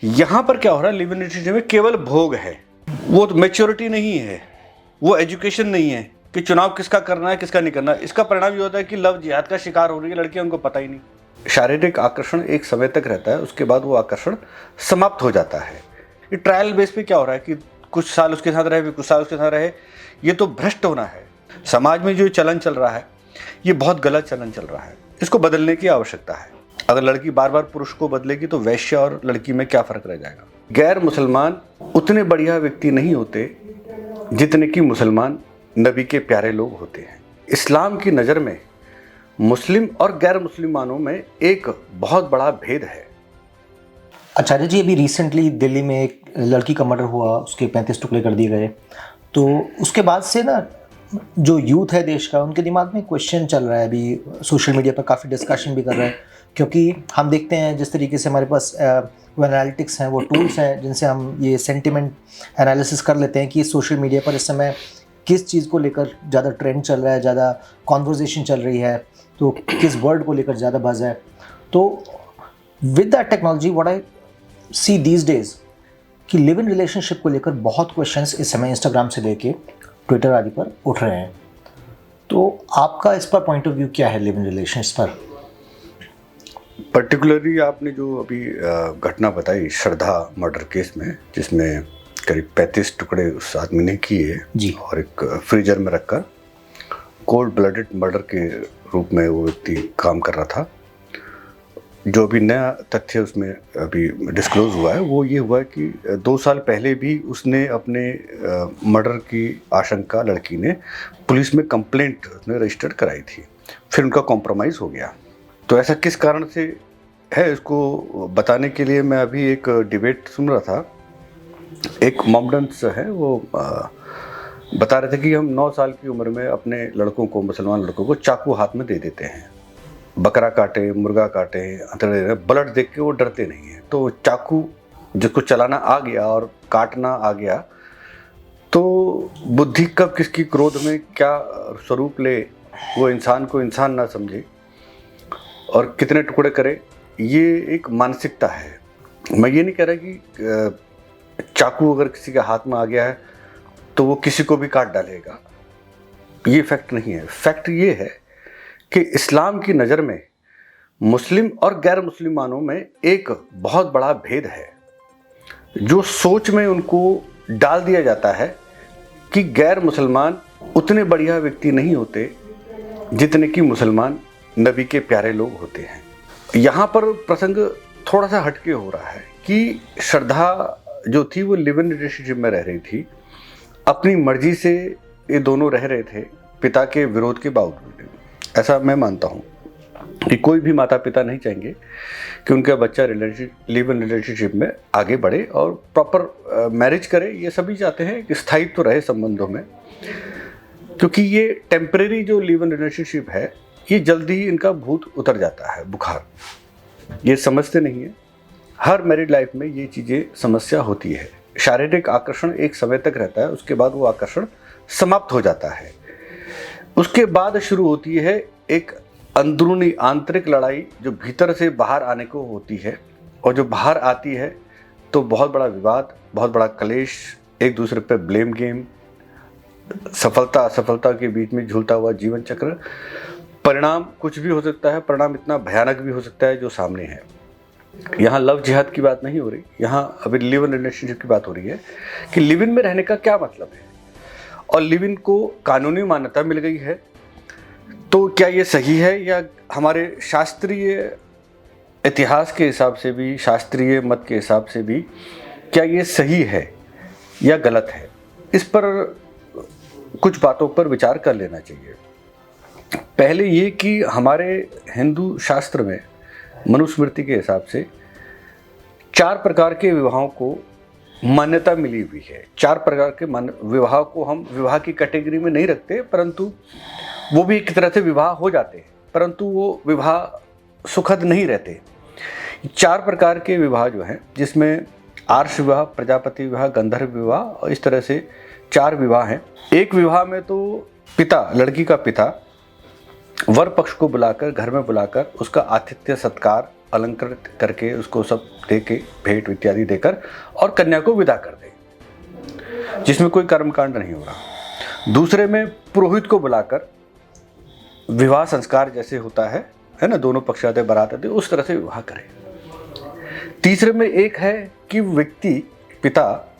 यहाँ पर क्या हो रहा है, लिव इन रिलेशनशिप में केवल भोग है, वो मैच्योरिटी नहीं है, वो एजुकेशन नहीं है कि चुनाव किसका करना है किसका नहीं करना। इसका परिणाम ये होता है कि लव जिहाद का शिकार हो रही है लड़कियां, उनको पता ही नहीं। शारीरिक आकर्षण एक समय तक रहता है, उसके बाद वो आकर्षण समाप्त हो जाता है। ये ट्रायल बेस पे क्या हो रहा है कि कुछ साल उसके साथ रहे, कुछ साल उसके साथ रहे, ये तो भ्रष्ट होना है। समाज में जो चलन चल रहा है ये बहुत गलत चलन चल रहा है, इसको बदलने की आवश्यकता है। अगर लड़की बार बार पुरुष को बदलेगी तो वैश्य और लड़की में क्या फर्क रह जाएगा। गैर मुसलमान उतने बढ़िया व्यक्ति नहीं होते जितने कि मुसलमान नबी के प्यारे लोग होते हैं। इस्लाम की नज़र में मुस्लिम और गैर मुसलमानों में एक बहुत बड़ा भेद है। आचार्य जी, अभी रिसेंटली दिल्ली में एक लड़की का मर्डर हुआ, उसके 35 टुकड़े कर दिए गए, तो उसके बाद से ना जो यूथ है देश का, उनके दिमाग में क्वेश्चन चल रहा है। अभी सोशल मीडिया पर काफ़ी डिस्कशन भी कर रहे हैं, क्योंकि हम देखते हैं जिस तरीके से हमारे पास वो एनालिटिक्स हैं, वो टूल्स हैं जिनसे हम ये सेंटिमेंट एनालिसिस कर लेते हैं कि सोशल मीडिया पर इस समय किस चीज़ को लेकर ज़्यादा ट्रेंड चल रहा है, ज़्यादा कॉन्वर्जेशन चल रही है, तो किस वर्ड को लेकर ज़्यादा बज़ है। तो with that technology what I see these days कि लिव इन रिलेशनशिप को लेकर बहुत क्वेश्चंस इस समय इंस्टाग्राम से लेके ट्विटर आदि पर उठ रहे हैं। तो आपका इस पर पॉइंट ऑफ व्यू क्या है लिव इन रिलेशंस पर? पर्टिकुलरली आपने जो अभी घटना बताई श्रद्धा मर्डर केस में, जिसमें करीब 35 टुकड़े उस आदमी ने किए जी, और एक फ्रीजर में रखकर कोल्ड ब्लडेड मर्डर के रूप में वो व्यक्ति काम कर रहा था। जो अभी नया तथ्य उसमें अभी डिस्क्लोज हुआ है वो ये हुआ है कि 2 साल पहले भी उसने अपने मर्डर की आशंका लड़की ने पुलिस में कंप्लेंट उसने रजिस्टर कराई थी, फिर उनका कॉम्प्रोमाइज़ हो गया। तो ऐसा किस कारण से है, इसको बताने के लिए मैं अभी एक डिबेट सुन रहा था। एक मॉमडन्स है, वो बता रहे थे कि हम 9 साल की उम्र में अपने लड़कों को, मुसलमान लड़कों को चाकू हाथ में दे देते हैं। बकरा काटे, मुर्गा काटे, अंतड़े, ब्लड देख के वो डरते नहीं हैं। तो चाकू जिसको चलाना आ गया और काटना आ गया, तो बुद्धि कब किसकी क्रोध में क्या स्वरूप ले, वो इंसान को इंसान ना समझे और कितने टुकड़े करे, ये एक मानसिकता है। मैं ये नहीं कह रहा कि चाकू अगर किसी के हाथ में आ गया है तो वो किसी को भी काट डालेगा, ये फैक्ट नहीं है। फैक्ट ये है कि इस्लाम की नज़र में मुस्लिम और गैर मुसलमानों में एक बहुत बड़ा भेद है। जो सोच में उनको डाल दिया जाता है कि गैर मुसलमान उतने बढ़िया व्यक्ति नहीं होते जितने कि मुसलमान नबी के प्यारे लोग होते हैं। यहाँ पर प्रसंग थोड़ा सा हटके हो रहा है कि श्रद्धा जो थी वो लिव इन रिलेशनशिप में रह रही थी, अपनी मर्जी से ये दोनों रह रहे थे पिता के विरोध के बावजूद। ऐसा मैं मानता हूँ कि कोई भी माता पिता नहीं चाहेंगे कि उनका बच्चा लिव इन रिलेशनशिप में आगे बढ़े और प्रॉपर मैरिज करे। ये सभी चाहते हैं कि स्थायित्व तो रहे संबंधों में, क्योंकि ये टेम्परेरी जो लिव इन रिलेशनशिप है ये जल्दी ही इनका भूत उतर जाता है, बुखार। ये समझते नहीं है। हर मैरिड लाइफ में ये चीज़ें समस्या होती है। शारीरिक आकर्षण एक समय तक रहता है, उसके बाद वो आकर्षण समाप्त हो जाता है। उसके बाद शुरू होती है एक अंदरूनी आंतरिक लड़ाई जो भीतर से बाहर आने को होती है, और जो बाहर आती है तो बहुत बड़ा विवाद, बहुत बड़ा कलेश, एक दूसरे पे ब्लेम गेम, सफलता असफलता के बीच में झूलता हुआ जीवन चक्र। परिणाम कुछ भी हो सकता है, परिणाम इतना भयानक भी हो सकता है जो सामने है। यहाँ लव जिहाद की बात नहीं हो रही, यहाँ अभी लिव इन रिलेशनशिप की बात हो रही है कि लिव इन में रहने का क्या मतलब है। और लिव इन को कानूनी मान्यता मिल गई है, तो क्या ये सही है, या हमारे शास्त्रीय इतिहास के हिसाब से भी, शास्त्रीय मत के हिसाब से भी क्या ये सही है या गलत है। इस पर कुछ बातों पर विचार कर लेना चाहिए। पहले ये कि हमारे हिंदू शास्त्र में मनुस्मृति के हिसाब से 4 प्रकार के विवाहों को मान्यता मिली हुई है। 4 प्रकार के विवाह को हम विवाह की कैटेगरी में नहीं रखते, परंतु वो भी एक तरह से विवाह हो जाते हैं, परंतु वो विवाह सुखद नहीं रहते। 4 प्रकार के विवाह जो हैं, जिसमें आर्ष विवाह, प्रजापति विवाह, गंधर्व विवाह, और इस तरह से 4 विवाह हैं। एक विवाह में तो पिता, लड़की का पिता वर पक्ष को बुलाकर, घर में बुलाकर उसका आतिथ्य सत्कार अलंकृत करके उसको सब दे के भेंट इत्यादि देकर और कन्या को विदा कर दे, जिसमें कोई कर्मकांड नहीं हो रहा। दूसरे में पुरोहित को बुलाकर विवाह संस्कार जैसे होता है ना, दोनों पक्ष आते बारात आते, उस तरह से विवाह करे। तीसरे में एक है कि व्यक्ति पिता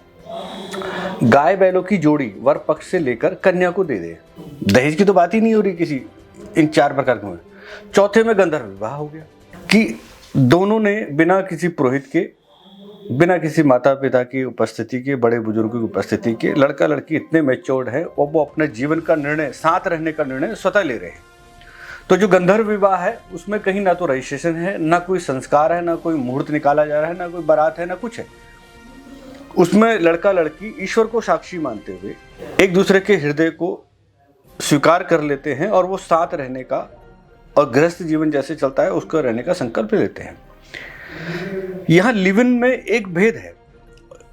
गाय बैलों की जोड़ी वर पक्ष से लेकर कन्या को दे दे। दहेज की तो बात ही नहीं हो रही किसी इन 4 प्रकार के में। चौथे में गंधर्व विवाह हो गया कि दोनों ने बिना किसी पुरोहित के, बिना किसी माता पिता की उपस्थिति के, बड़े बुजुर्गों की उपस्थिति के, लड़का लड़की इतने मैच्योर्ड है और वो अपने जीवन का निर्णय, साथ रहने का निर्णय स्वतः ले रहे हैं। तो जो गंधर्व विवाह है उसमें कहीं ना तो रजिस्ट्रेशन है, ना कोई संस्कार है, ना कोई मुहूर्त निकाला जा रहा है, ना कोई बारात है, ना कुछ है। उसमें लड़का लड़की ईश्वर को साक्षी मानते हुए एक दूसरे के हृदय को स्वीकार कर लेते हैं और वो साथ रहने का और गृहस्थ जीवन जैसे चलता है उसका रहने का संकल्प लेते हैं। यहाँ लिव इन में एक भेद है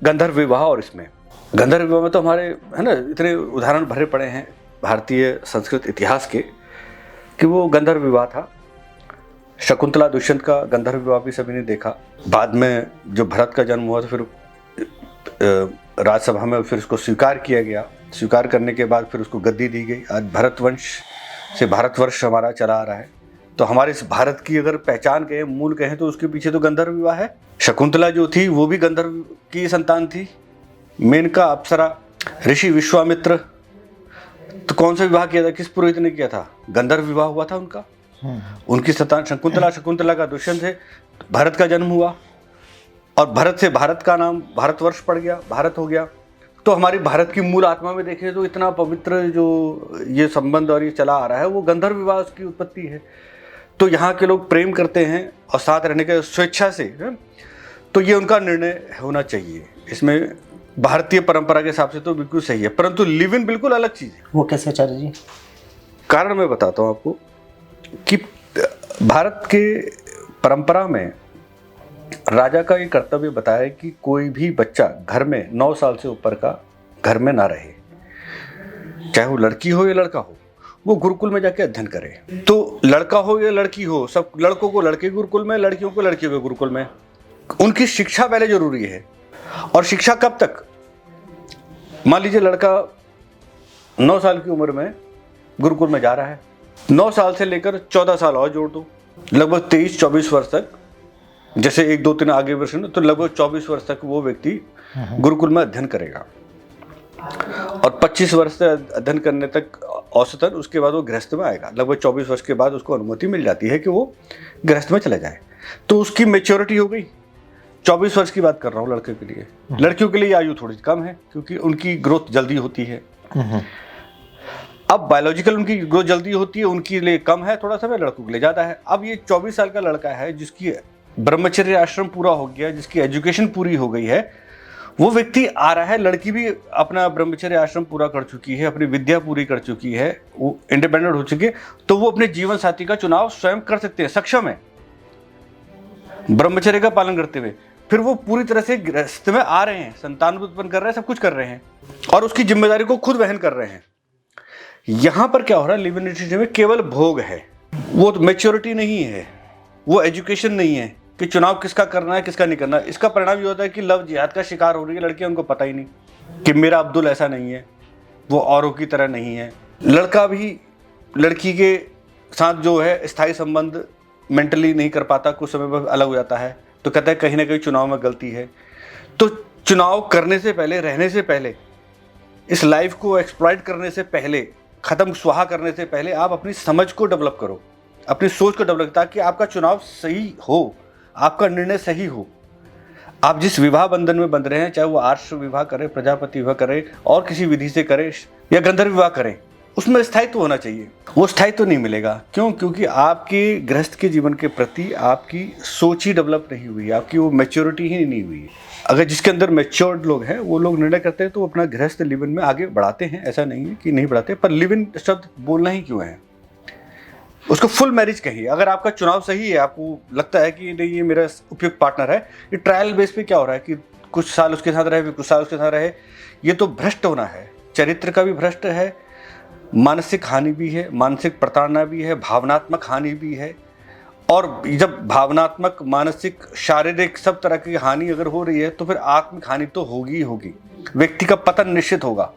गंधर्व विवाह और इसमें। गंधर्व विवाह में तो हमारे है ना इतने उदाहरण भरे पड़े हैं भारतीय संस्कृत इतिहास के कि वो गंधर्व विवाह था। शकुंतला दुष्यंत का गंधर्व विवाह भी सभी ने देखा। बाद में जो भरत का जन्म हुआ तो फिर राज्यसभा में फिर उसको स्वीकार किया गया। स्वीकार करने के बाद फिर उसको गद्दी दी गई। आज भारतवंश से भारतवर्ष हमारा चला आ रहा है। तो हमारे इस भारत की अगर पहचान कहें, मूल कहें, तो उसके पीछे तो गंधर्व विवाह है। शकुंतला जो थी वो भी गंधर्व की संतान थी। मेनका, अप्सरा, ऋषि विश्वामित्र, तो कौन सा विवाह किया था, किस पुरोहित ने किया था? गंधर्व विवाह हुआ था उनका। उनकी संतान शकुंतला, शकुंतला का दुष्यंत है। भरत का जन्म हुआ और भरत से भारत का नाम भारतवर्ष पड़ गया, भारत हो गया। तो हमारी भारत की मूल आत्मा में देखें तो इतना पवित्र जो ये संबंध और ये चला आ रहा है वो गंधर्व विवाह उसकी उत्पत्ति है। तो यहाँ के लोग प्रेम करते हैं और साथ रहने के स्वेच्छा से है? तो ये उनका निर्णय होना चाहिए। इसमें भारतीय परंपरा के हिसाब से तो बिल्कुल सही है, परंतु लिव इन बिल्कुल अलग चीज़ है। वो कैसे आचार्य जी? कारण मैं बताता हूँ आपको कि भारत के परंपरा में राजा का ये कर्तव्य बताया कि कोई भी बच्चा घर में 9 साल से ऊपर का घर में ना रहे, चाहे वो लड़की हो या लड़का हो, वो गुरुकुल में जाके अध्ययन करे। तो लड़का हो या लड़की हो, सब लड़कों को लड़के गुरुकुल में, लड़कियों को लड़कियों के गुरुकुल में। उनकी शिक्षा पहले जरूरी है। और शिक्षा कब तक? मान लीजिए लड़का 9 साल की उम्र में गुरुकुल में जा रहा है, 9 साल से लेकर 14 साल और जोड़ दो, लगभग 23-24 वर्ष तक, जैसे 1-2-3 आगे वर्ष तो लगभग 24 वर्ष तक वो व्यक्ति गुरुकुल में अध्ययन करेगा। और 25 वर्ष से अध्ययन करने तक औसतन, उसके बाद वो गृहस्थ में आएगा। लगभग 24 वर्ष के बाद उसको अनुमति मिल जाती है कि वो गृहस्थ में चला जाए। तो उसकी मैच्योरिटी हो गई। 24 वर्ष की बात कर रहा हूँ लड़के के लिए। लड़कियों के लिए आयु थोड़ी कम है क्योंकि उनकी ग्रोथ जल्दी होती है। अब बायोलॉजिकल उनकी ग्रोथ जल्दी होती है, उनके लिए कम है थोड़ा समय, लड़कों के लिए ज़्यादा है। अब ये 24 साल का लड़का है जिसकी ब्रह्मचर्य आश्रम पूरा हो गया, जिसकी एजुकेशन पूरी हो गई है, वो व्यक्ति आ रहा है। लड़की भी अपना ब्रह्मचर्य आश्रम पूरा कर चुकी है, अपनी विद्या पूरी कर चुकी है, वो इंडिपेंडेंट हो चुकी है। तो वो अपने जीवन साथी का चुनाव स्वयं कर सकते हैं, सक्षम है ब्रह्मचर्य का पालन करते हुए। फिर वो पूरी तरह से गृहस्थ में आ रहे हैं, संतान उत्पन्न कर रहे हैं, सब कुछ कर रहे हैं और उसकी जिम्मेदारी को खुद वहन कर रहे हैं। यहां पर क्या हो रहा है, लिव इन रिलेशनशिप में केवल भोग है, वो मैच्योरिटी नहीं है, वो एजुकेशन नहीं है कि चुनाव किसका करना है किसका नहीं करना। इसका परिणाम ये होता है कि लव जिहाद का शिकार हो रही है लड़कियां, उनको पता ही नहीं कि मेरा अब्दुल ऐसा नहीं है, वो औरों की तरह नहीं है। लड़का भी लड़की के साथ जो है स्थायी संबंध मेंटली नहीं कर पाता, कुछ समय पर अलग हो जाता है, तो कहता है कहीं ना कहीं चुनाव में गलती है। तो चुनाव करने से पहले, रहने से पहले, इस लाइफ को एक्सप्लॉइट करने से पहले, खत्म स्वाहा करने से पहले आप अपनी समझ को डेवलप करो, अपनी सोच को डेवलप, ताकि आपका चुनाव सही हो, आपका निर्णय सही हो। आप जिस विवाह बंधन में बंध रहे हैं, चाहे वो आर्ष विवाह करें, प्रजापति विवाह करें और किसी विधि से करें या गंधर्व विवाह करें, उसमें स्थायित्व होना चाहिए। वो स्थायित्व नहीं मिलेगा। क्यों? क्योंकि आपके गृहस्थ के जीवन के प्रति आपकी सोच ही डेवलप नहीं हुई, आपकी वो मैच्योरिटी ही नहीं हुई। अगर जिसके अंदर मैच्योर्ड लोग हैं वो लोग निर्णय करते हैं तो अपना गृहस्थ लिव इन में आगे बढ़ाते हैं, ऐसा नहीं है कि नहीं बढ़ाते। पर लिव इन शब्द बोलना ही क्यों है, उसको फुल मैरिज कहिए। अगर आपका चुनाव सही है, आपको लगता है कि नहीं ये मेरा उपयुक्त पार्टनर है, ये ट्रायल बेस पे क्या हो रहा है कि कुछ साल उसके साथ रहे, कुछ साल उसके साथ रहे, ये तो भ्रष्ट होना है। चरित्र का भी भ्रष्ट है, मानसिक हानि भी है, मानसिक प्रताड़ना भी है, भावनात्मक हानि भी है और जब भावनात्मक, मानसिक, शारीरिक सब तरह की हानि अगर हो रही है तो फिर आत्मिक हानि तो होगी ही होगी, व्यक्ति का पतन निश्चित होगा।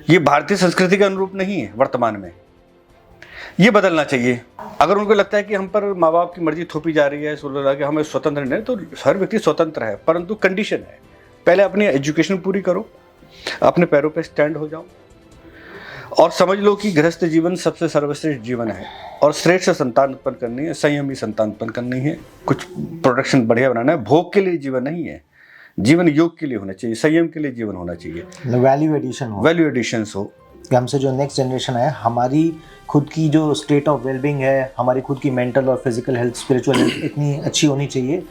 ये भारतीय संस्कृति के अनुरूप नहीं है वर्तमान में, ये बदलना चाहिए। अगर उनको लगता है कि हम पर माँ बाप की मर्जी थोपी जा रही है, कि हमें स्वतंत्र नहीं, तो हर व्यक्ति स्वतंत्र है, परंतु कंडीशन है, पहले अपनी एजुकेशन पूरी करो, अपने पैरों पे स्टैंड हो जाओ और समझ लो कि गृहस्थ जीवन सबसे सर्वश्रेष्ठ जीवन है और श्रेष्ठ संतान उत्पन्न करनी है, संयमी संतान उत्पन्न करनी है, कुछ प्रोडक्शन बढ़िया बनाना है। भोग के लिए जीवन नहीं है, जीवन योग के लिए होना चाहिए, संयम के लिए जीवन होना चाहिए, वैल्यू एडिशन हो, वैल्यू एडिशन हो कि हमसे जो नेक्स्ट जनरेशन है, हमारी खुद की जो स्टेट ऑफ वेलबींग है, हमारी खुद की मेंटल और फिजिकल हेल्थ, स्पिरिचुअल हेल्थ इतनी अच्छी होनी चाहिए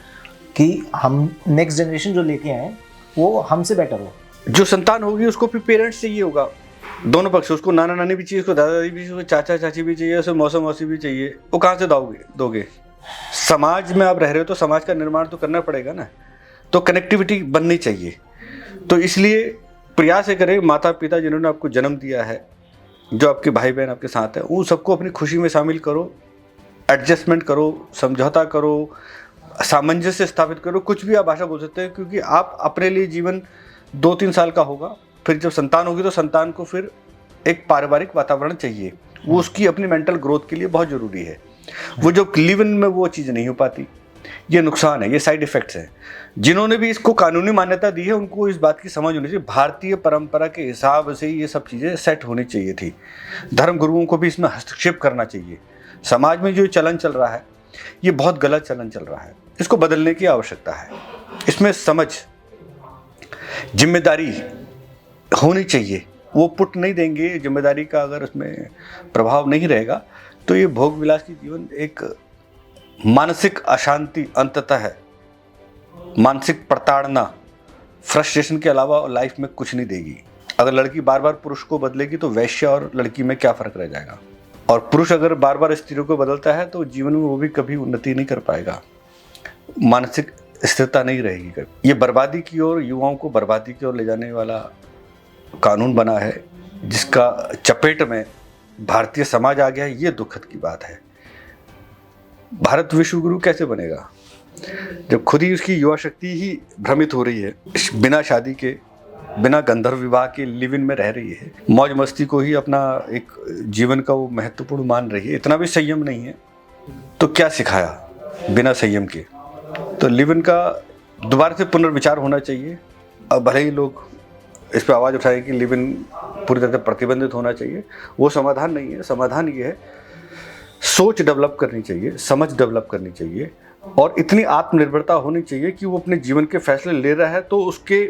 कि हम नेक्स्ट जनरेशन जो लेके आए वो हमसे बेटर हो। जो संतान होगी उसको फिर पेरेंट्स चाहिए होगा, दोनों पक्ष, उसको नाना नानी भी चाहिए, उसको दादा दादी भी चाहिए, उसको चाचा चाची भी चाहिए, उसको मौसा मौसी भी चाहिए। वो कहाँ से दोगे? समाज में आप रह रहे हो तो समाज का निर्माण तो करना पड़ेगा ना, तो कनेक्टिविटी बननी चाहिए। तो इसलिए प्रयास करें, माता पिता जिन्होंने आपको जन्म दिया है, जो आपके भाई बहन आपके साथ है, उन सबको अपनी खुशी में शामिल करो, एडजस्टमेंट करो, समझौता करो, सामंजस्य स्थापित करो, कुछ भी आप भाषा बोल सकते हैं, क्योंकि आप अपने लिए जीवन 2-3 साल का होगा, फिर जब संतान होगी तो संतान को फिर एक पारिवारिक वातावरण चाहिए, वो उसकी अपनी मेंटल ग्रोथ के लिए बहुत ज़रूरी है। वो जो लिव इन में वो चीज़ नहीं हो पाती, ये नुकसान है, ये साइड इफ़ेक्ट्स हैं। जिन्होंने भी इसको कानूनी मान्यता दी है उनको इस बात की समझ होनी चाहिए, भारतीय परंपरा के हिसाब से ये सब चीज़ें सेट होनी चाहिए थी। धर्म गुरुओं को भी इसमें हस्तक्षेप करना चाहिए। समाज में जो चलन चल रहा है ये बहुत गलत चलन चल रहा है, इसको बदलने की आवश्यकता है। इसमें समझ, जिम्मेदारी होनी चाहिए, वो पुट नहीं देंगे जिम्मेदारी का, अगर उसमें प्रभाव नहीं रहेगा तो ये भोग विलास की जीवन एक मानसिक अशांति अंततः है, मानसिक प्रताड़ना, फ्रस्ट्रेशन के अलावा लाइफ में कुछ नहीं देगी। अगर लड़की बार बार पुरुष को बदलेगी तो वैश्य और लड़की में क्या फ़र्क रह जाएगा, और पुरुष अगर बार बार स्त्रियों को बदलता है तो जीवन में वो भी कभी उन्नति नहीं कर पाएगा, मानसिक स्थिरता नहीं रहेगी कभी। ये बर्बादी की ओर, युवाओं को बर्बादी की ओर ले जाने वाला कानून बना है, जिसका चपेट में भारतीय समाज आ गया है। ये दुखद की बात है। भारत विश्व गुरु कैसे बनेगा जब खुद ही उसकी युवा शक्ति ही भ्रमित हो रही है, बिना शादी के, बिना गंधर्व विवाह के लिव इन में रह रही है, मौज मस्ती को ही अपना एक जीवन का वो महत्वपूर्ण मान रही है, इतना भी संयम नहीं है। तो क्या सिखाया बिना संयम के? तो लिव इन का दोबारा से पुनर्विचार होना चाहिए। अब भले ही लोग इस पर आवाज़ उठाएं कि लिव इन पूरी तरह से प्रतिबंधित होना चाहिए, वो समाधान नहीं है। समाधान ये है, सोच डेवलप करनी चाहिए, समझ डेवलप करनी चाहिए, और इतनी आत्मनिर्भरता होनी चाहिए कि वो अपने जीवन के फैसले ले रहा है तो उसके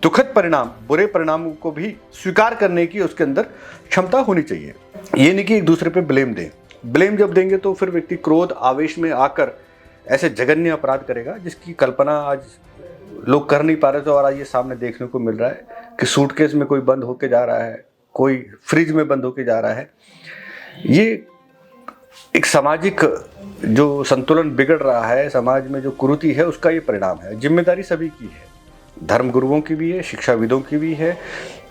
दुखद परिणाम, बुरे परिणामों को भी स्वीकार करने की उसके अंदर क्षमता होनी चाहिए। ये नहीं कि एक दूसरे पे ब्लेम दें। ब्लेम जब देंगे तो फिर व्यक्ति क्रोध, आवेश में आकर ऐसे जघन्य अपराध करेगा जिसकी कल्पना आज लोग कर नहीं पा रहे थे, और आज ये सामने देखने को मिल रहा है कि सूटकेस में कोई बंद होके जा रहा है, कोई फ्रिज में बंद होके जा रहा है। ये एक सामाजिक जो संतुलन बिगड़ रहा है, समाज में जो कुरीति है, उसका ये परिणाम है। जिम्मेदारी सभी की है, धर्म गुरुओं की भी है, शिक्षाविदों की भी है,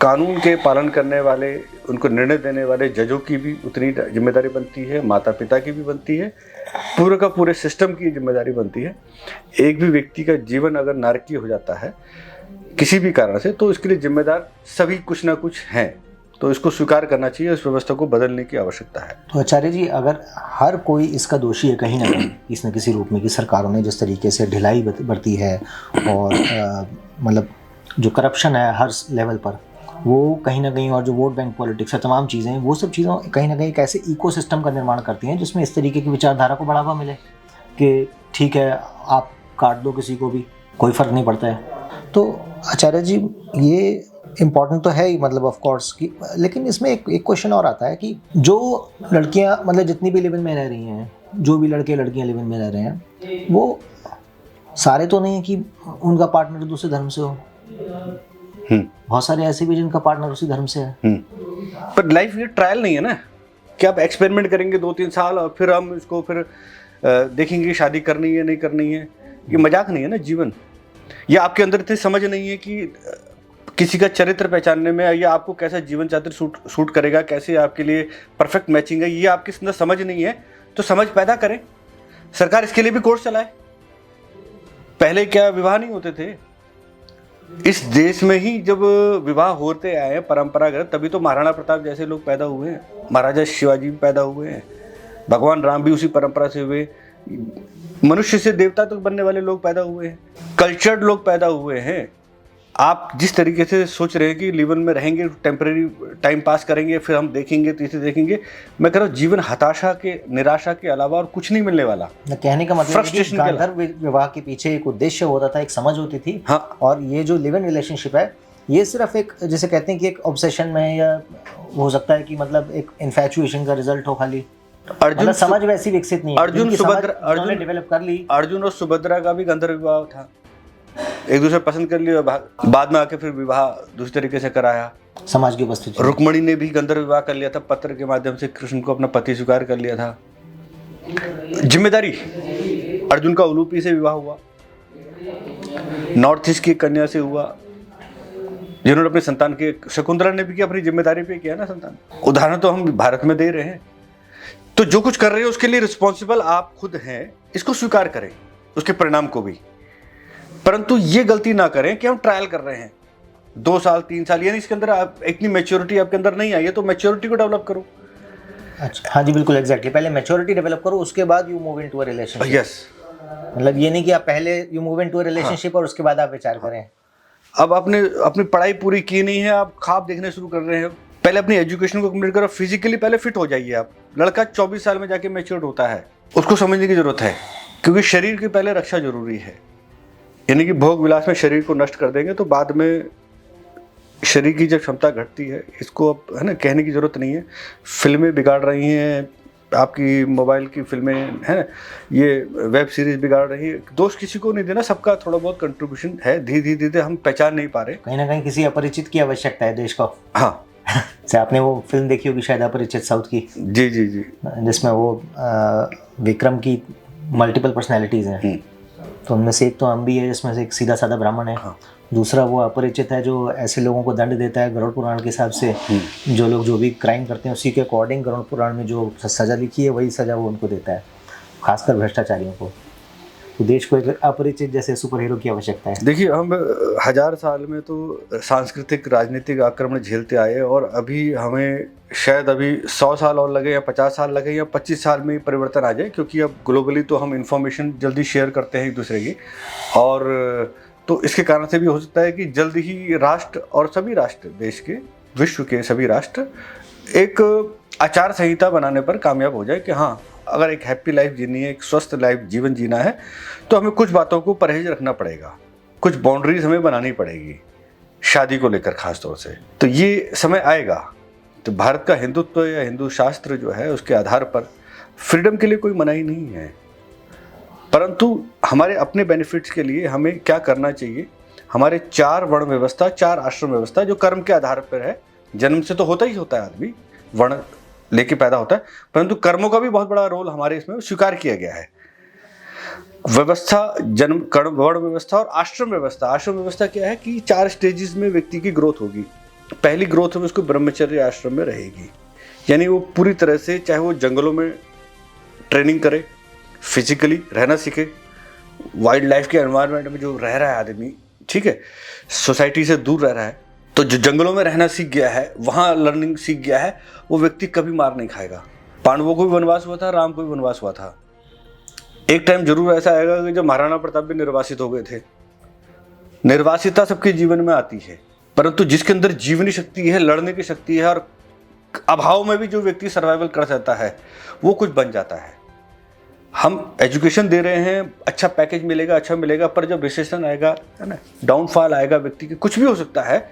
कानून के पालन करने वाले, उनको निर्णय देने वाले जजों की भी उतनी जिम्मेदारी बनती है, माता पिता की भी बनती है, पूरे का पूरे सिस्टम की जिम्मेदारी बनती है। एक भी व्यक्ति का जीवन अगर नारकीय हो जाता है किसी भी कारण से, तो इसके लिए जिम्मेदार सभी कुछ ना कुछ हैं। तो इसको स्वीकार करना चाहिए, इस व्यवस्था को बदलने की आवश्यकता है। तो आचार्य जी, अगर हर कोई इसका दोषी है कहीं ना कहीं, किसी न किसी रूप में, कि सरकारों ने जिस तरीके से ढिलाई बरती है और मतलब जो करप्शन है हर लेवल पर, वो कहीं ना कहीं, और जो वोट बैंक पॉलिटिक्स है, तमाम चीज़ें, वो सब चीज़ों कहीं ना कहीं एक ऐसे इकोसिस्टम का निर्माण करती हैं जिसमें इस तरीके की विचारधारा को बढ़ावा मिले कि ठीक है, आप काट दो किसी को भी, कोई फ़र्क नहीं पड़ता है। तो आचार्य जी, ये इम्पॉर्टेंट तो है ही, मतलब ऑफ कोर्स की, लेकिन इसमें एक क्वेश्चन और आता है कि जो लड़कियां, मतलब जितनी भी लिव इन में रह रही हैं, जो भी लड़के लड़कियां लिव इन में रह रहे हैं, वो सारे तो नहीं है कि उनका पार्टनर दूसरे धर्म से हो। बहुत सारे ऐसे भी जिनका पार्टनर उसी धर्म से है। पर लाइफ ये ट्रायल नहीं है ना कि आप एक्सपेरिमेंट करेंगे 2-3 साल और फिर हम इसको फिर देखेंगे शादी करनी है नहीं करनी है। ये मजाक नहीं है ना जीवन। ये आपके अंदर इतनी समझ नहीं है कि किसी का चरित्र पहचानने में, या आपको कैसा जीवन चारित्र सूट करेगा, कैसे आपके लिए परफेक्ट मैचिंग है, ये आपके अंदर समझ नहीं है। तो समझ पैदा करें, सरकार इसके लिए भी कोर्स चलाए। पहले क्या विवाह नहीं होते थे इस देश में? ही जब विवाह होते आए हैं परंपरागत, तभी तो महाराणा प्रताप जैसे लोग पैदा हुए हैं, महाराजा शिवाजी भी पैदा हुए हैं, भगवान राम भी उसी परंपरा से हुए, मनुष्य से देवता तक बनने वाले लोग पैदा हुए हैं, कल्चर्ड लोग पैदा हुए हैं। आप जिस तरीके से सोच रहे हैं कि जीवन में रहेंगे, टेम्परेरी टाइम पास करेंगे, फिर हम देखेंगे, तीसरे देखेंगे, मैं कह रहा हूँ जीवन हताशा के, निराशा के अलावा और कुछ नहीं मिलने वाला। कहने का मतलब है कि गांधर्व विवाह के पीछे एक उद्देश्य होता था, एक समझ होती थी। हाँ। और ये जो लिव इन रिलेशनशिप है, ये सिर्फ एक, जैसे कहते हैं कि एक ऑब्सेशन में, या हो सकता है कि मतलब एक इन्फैचुएशन का रिजल्ट हो खाली। मतलब समझ वैसी विकसित नहीं है। अर्जुन डेवलप कर ली। अर्जुन और सुभद्रा का भी गंधर्व विवाह था, एक दूसरे पसंद कर लिया, बाद में आके फिर विवाह दूसरे तरीके से कराया। समाज की उपस्थिति। रुक्मणी ने भी गंधर्व विवाह कर लिया था, पत्र के माध्यम से कृष्ण को अपना पति स्वीकार कर लिया था। जिम्मेदारी, अर्जुन का उलूपी से विवाह हुआ, नॉर्थ ईस्ट की कन्या से हुआ, जिन्होंने अपने संतान के, शकुंतला ने भी किया, अपनी जिम्मेदारी पे किया ना संतान। उदाहरण तो हम भारत में दे रहे हैं। तो जो कुछ कर रहे हैं उसके लिए रिस्पॉन्सिबल आप खुद हैं, इसको स्वीकार करें, उसके परिणाम को भी। परंतु ये गलती ना करें कि हम ट्रायल कर रहे हैं 2 साल 3 साल, यानी इसके अंदर आप इतनी मैच्योरिटी आपके अंदर नहीं आई है, तो मैच्योरिटी को डेवलप करो। अच्छा, हाँ जी, बिल्कुल एग्जैक्टली। पहले मैच्योरिटी डेवलप करो, उसके बाद you move into a relationship. Yes, मतलब ये नहीं कि आप पहले you move into a relationship और उसके बाद आप विचार करें। अब आपने अपनी पढ़ाई पूरी की नहीं है, आप ख्वाब देखने शुरू कर रहे हैं। पहले अपनी एजुकेशन को कंप्लीट करो, फिजिकली पहले फिट हो जाइए आप। लड़का 24 साल में जाके मैच्योर होता है, उसको समझने की जरूरत है, क्योंकि शरीर की पहले रक्षा जरूरी है। यानी कि भोग विलास में शरीर को नष्ट कर देंगे तो बाद में शरीर की जब क्षमता घटती है, इसको अब है ना कहने की जरूरत नहीं है। फिल्में बिगाड़ रही हैं, आपकी मोबाइल की फिल्में है ना, ये वेब सीरीज बिगाड़ रही है। दोष किसी को नहीं देना, सबका थोड़ा बहुत कंट्रीब्यूशन है। धीरे धीरे हम पहचान नहीं पा रहे, कहीं ना कहीं किसी अपरिचित की आवश्यकता है देश को। हाँ। से आपने वो फिल्म देखी होगी शायद, अपरिचित, साउथ की। जी जी जी। जिसमें वो विक्रम की मल्टीपल पर्सनैलिटीज हैं, तो उनमें से एक तो हम भी है, जिसमें से एक सीधा साधा ब्राह्मण है। हाँ। दूसरा वो अपरिचित है, जो ऐसे लोगों को दंड देता है गरुड़ पुराण के हिसाब से। जो लोग जो भी क्राइम करते हैं उसी के अकॉर्डिंग गरुड़ पुराण में जो सज़ा लिखी है वही सज़ा वो उनको देता है, खासकर भ्रष्टाचारियों को। तो देश को एक अपरिचित जैसे सुपर हीरो की आवश्यकता है। देखिए, हम 1000 साल में तो सांस्कृतिक राजनीतिक आक्रमण झेलते आए, और अभी हमें शायद अभी 100 साल और लगे, या 50 साल लगे, या 25 साल में परिवर्तन आ जाए, क्योंकि अब ग्लोबली तो हम इंफॉर्मेशन जल्दी शेयर करते हैं एक दूसरे की, और तो इसके कारण से भी हो सकता है कि जल्द ही राष्ट्र और सभी राष्ट्र, देश के, विश्व के सभी राष्ट्र एक आचार संहिता बनाने पर कामयाब हो जाए कि हाँ, अगर एक हैप्पी लाइफ जीनी है, एक स्वस्थ लाइफ जीवन जीना है, तो हमें कुछ बातों को परहेज रखना पड़ेगा, कुछ बाउंड्रीज हमें बनानी पड़ेगी, शादी को लेकर खास तौर से। तो ये समय आएगा। तो भारत का हिंदुत्व या हिंदू शास्त्र जो है, उसके आधार पर फ्रीडम के लिए कोई मनाही नहीं है, परंतु हमारे अपने बेनिफिट्स के लिए हमें क्या करना चाहिए। हमारे 4 वर्ण व्यवस्था, 4 आश्रम व्यवस्था, जो कर्म के आधार पर है, जन्म से तो होता ही होता है, आदमी वर्ण लेके पैदा होता है, परंतु कर्मों का भी बहुत बड़ा रोल हमारे इसमें स्वीकार किया गया है। व्यवस्था, जन्म, कर्म, वर्ण व्यवस्था और आश्रम व्यवस्था। आश्रम व्यवस्था क्या है कि 4 स्टेजेस में व्यक्ति की ग्रोथ होगी। पहली ग्रोथ में उसको ब्रह्मचर्य आश्रम में रहेगी, यानी वो पूरी तरह से, चाहे वो जंगलों में ट्रेनिंग करे, फिजिकली रहना सीखे, वाइल्ड लाइफ के एनवायरनमेंट में जो रह रहा है आदमी, ठीक है, सोसाइटी से दूर रह रहा है, तो जो जंगलों में रहना सीख गया है, वहाँ लर्निंग सीख गया है, वो व्यक्ति कभी मार नहीं खाएगा। पांडवों को भी वनवास हुआ था, राम को भी वनवास हुआ था। एक टाइम जरूर ऐसा आएगा कि जब महाराणा प्रताप भी निर्वासित हो गए थे। निर्वासिता सबके जीवन में आती है, परंतु जिसके अंदर जीवनी शक्ति है, लड़ने की शक्ति है, और अभाव में भी जो व्यक्ति सर्वाइवल कर सकता है, वो कुछ बन जाता है। हम एजुकेशन दे रहे हैं, अच्छा पैकेज मिलेगा, अच्छा मिलेगा, पर जब रिसेशन आएगा, है ना, डाउनफॉल आएगा व्यक्ति की, कुछ भी हो सकता है,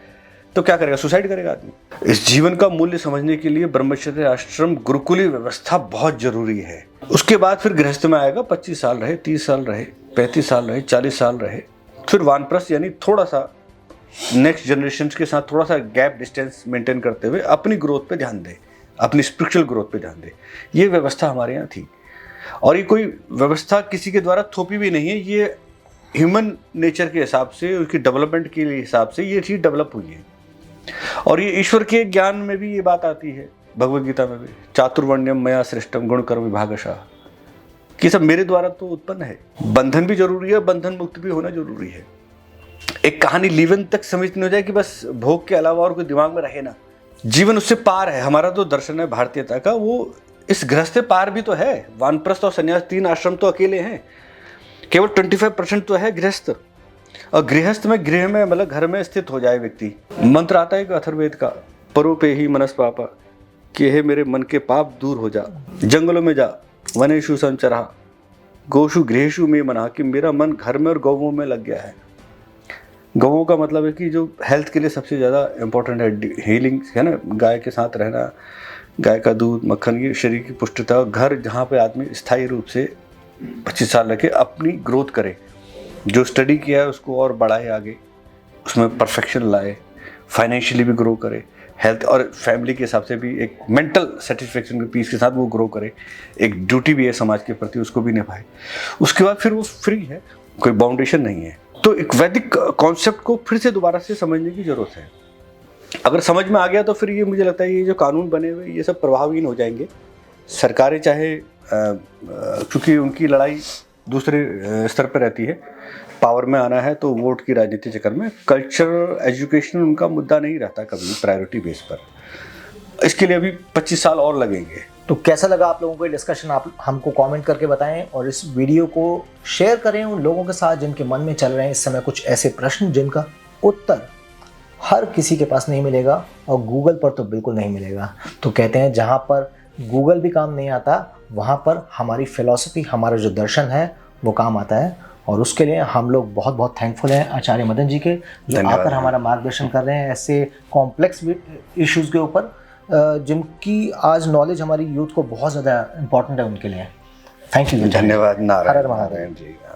तो क्या करेगा? सुसाइड करेगा आदमी। इस जीवन का मूल्य समझने के लिए ब्रह्मचर्य आश्रम गुरुकुली व्यवस्था बहुत जरूरी है। उसके बाद फिर गृहस्थ में आएगा, 25 साल रहे, 30 साल रहे, 35 साल रहे, 40 साल रहे, फिर वानप्रस्थ, यानी थोड़ा सा नेक्स्ट जनरेशन के साथ थोड़ा सा गैप डिस्टेंस मेंटेन करते हुए अपनी ग्रोथ पे ध्यान दे, अपनी स्पिरिचुअल ग्रोथ पे ध्यान दे। ये व्यवस्था हमारे यहाँ थी, और ये कोई व्यवस्था किसी के द्वारा थोपी भी नहीं है। ये ह्यूमन नेचर के हिसाब से, उसकी डेवलपमेंट के हिसाब से ये चीज़ डेवलप हुई है। और ये ईश्वर के ज्ञान में भी ये बात आती है, भगवद गीता में भी, चातुर्वर्ण्यम मया सृष्टम गुण कर्म विभागशः। कि सब मेरे द्वारा तो उत्पन्न है। बंधन भी जरूरी है, बंधन मुक्त भी होना जरूरी है। एक कहानी लीवन तक समझ नहीं हो जाए कि बस भोग के अलावा और कोई दिमाग में रहे ना। जीवन उससे पार है। हमारा तो दर्शन है भारतीयता का, वो इस गृहस्थ से पार भी तो है। वानप्रस्थ और संन्यास 3 आश्रम तो अकेले हैं, केवल 25% तो है गृहस्थ। और गृहस्थ में गृह में मतलब घर में स्थित हो जाए व्यक्ति। मंत्र आता है कि अथर्ववेद का, परोपे ही मनस पापा, कि हे मेरे मन के पाप दूर हो जा, जंगलों में जा, वनेषु संचरा, गोषु गृहेषु में मना, कि मेरा मन घर में और गौवों में लग गया है। गौवों का मतलब है कि जो हेल्थ के लिए सबसे ज़्यादा इम्पोर्टेंट है, हीलिंग है ना, गाय के साथ रहना, गाय का दूध, मक्खन, की शरीर की पुष्टता। घर जहाँ पे आदमी स्थायी रूप से 25 साल रखे, अपनी ग्रोथ करे, जो स्टडी किया है उसको और बढ़ाए आगे, उसमें परफेक्शन लाए, फाइनेंशियली भी ग्रो करे, हेल्थ और फैमिली के हिसाब से भी एक मेंटल सेटिस्फेक्शन के पीस के साथ वो ग्रो करे। एक ड्यूटी भी है समाज के प्रति, उसको भी निभाए। उसके बाद फिर वो फ्री है, कोई बाउंडेशन नहीं है। तो एक वैदिक कॉन्सेप्ट को फिर से दोबारा से समझने की जरूरत है। अगर समझ में आ गया तो फिर ये मुझे लगता है ये जो कानून बने हुए ये सब प्रभावहीन हो जाएंगे। सरकारें चाहे क्योंकि उनकी लड़ाई दूसरे स्तर पर रहती है, पावर में आना है तो वोट की राजनीति चक्कर में, कल्चर एजुकेशन उनका मुद्दा नहीं रहता कभी प्रायोरिटी बेस पर। इसके लिए अभी 25 साल और लगेंगे। तो कैसा लगा आप लोगों को ये डिस्कशन, आप हमको कमेंट करके बताएं और इस वीडियो को शेयर करें उन लोगों के साथ जिनके मन में चल रहे हैं इस समय कुछ ऐसे प्रश्न जिनका उत्तर हर किसी के पास नहीं मिलेगा और गूगल पर तो बिल्कुल नहीं मिलेगा। तो कहते हैं जहाँ पर गूगल भी काम नहीं आता वहाँ पर हमारी फिलॉसफी, हमारा जो दर्शन है वो काम आता है। और उसके लिए हम लोग बहुत बहुत थैंकफुल हैं आचार्य मदन जी के, जो आकर हमारा मार्गदर्शन कर रहे हैं ऐसे कॉम्प्लेक्स इश्यूज़ के ऊपर, जिनकी आज नॉलेज हमारी यूथ को बहुत ज़्यादा इम्पोर्टेंट है उनके लिए। Thank you. धन्यवाद। नारायण हर हर महादेव जी।